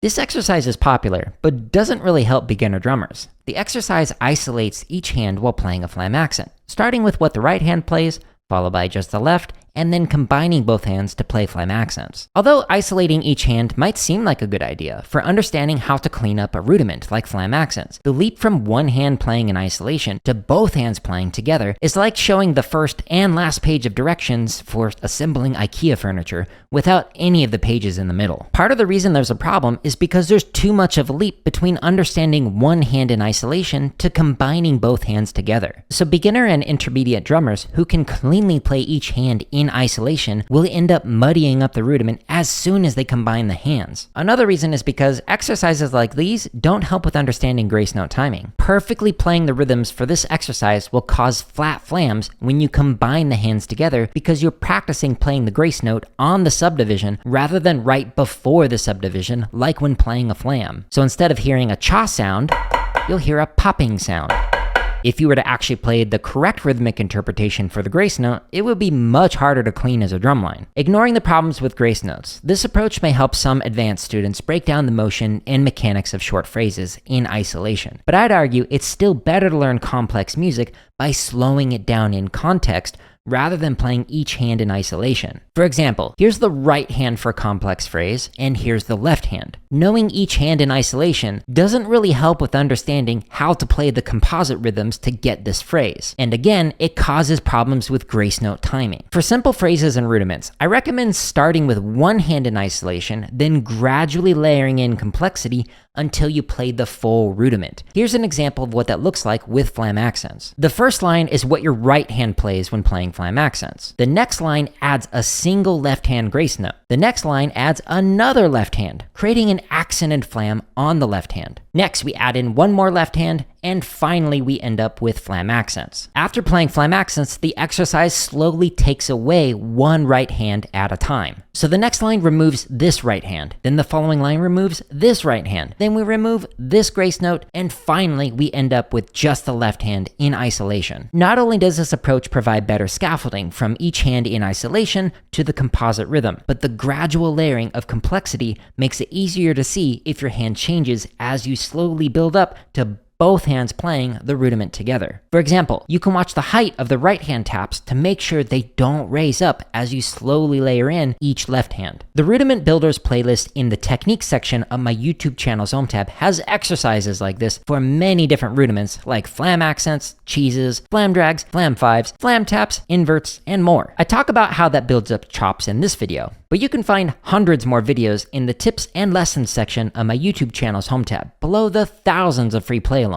This exercise is popular, but doesn't really help beginner drummers. The exercise isolates each hand while playing a flam accent, starting with what the right hand plays, followed by just the left, and then combining both hands to play flam accents. Although isolating each hand might seem like a good idea for understanding how to clean up a rudiment like flam accents, the leap from one hand playing in isolation to both hands playing together is like showing the first and last page of directions for assembling IKEA furniture without any of the pages in the middle. Part of the reason there's a problem is because there's too much of a leap between understanding one hand in isolation to combining both hands together. So beginner and intermediate drummers who can cleanly play each hand in isolation will end up muddying up the rudiment as soon as they combine the hands. Another reason is because exercises like these don't help with understanding grace note timing. Perfectly playing the rhythms for this exercise will cause flat flams when you combine the hands together because you're practicing playing the grace note on the subdivision rather than right before the subdivision like when playing a flam. So instead of hearing a cha sound, you'll hear a popping sound. If you were to actually play the correct rhythmic interpretation for the grace note, it would be much harder to clean as a drumline. Ignoring the problems with grace notes, this approach may help some advanced students break down the motion and mechanics of short phrases in isolation. But I'd argue it's still better to learn complex music by slowing it down in context rather than playing each hand in isolation. For example, here's the right hand for a complex phrase, and here's the left hand. Knowing each hand in isolation doesn't really help with understanding how to play the composite rhythms to get this phrase. And again, it causes problems with grace note timing. For simple phrases and rudiments, I recommend starting with one hand in isolation, then gradually layering in complexity until you play the full rudiment. Here's an example of what that looks like with flam accents. The first line is what your right hand plays when playing flam accents. The next line adds a single left hand grace note. The next line adds another left hand, creating an accented flam on the left hand. Next, we add in one more left hand, and finally we end up with flam accents. After playing flam accents, the exercise slowly takes away one right hand at a time. So the next line removes this right hand, then the following line removes this right hand, then we remove this grace note, and finally we end up with just the left hand in isolation. Not only does this approach provide better scaffolding from each hand in isolation to the composite rhythm, but the gradual layering of complexity makes it easier to see if your hand changes as you slowly build up to both hands playing the rudiment together. For example, you can watch the height of the right hand taps to make sure they don't raise up as you slowly layer in each left hand. The Rudiment Builders playlist in the technique section of my YouTube channel's home tab has exercises like this for many different rudiments like flam accents, cheeses, flam drags, flam fives, flam taps, inverts, and more. I talk about how that builds up chops in this video, but you can find hundreds more videos in the tips and lessons section of my YouTube channel's home tab below the thousands of free play-alongs.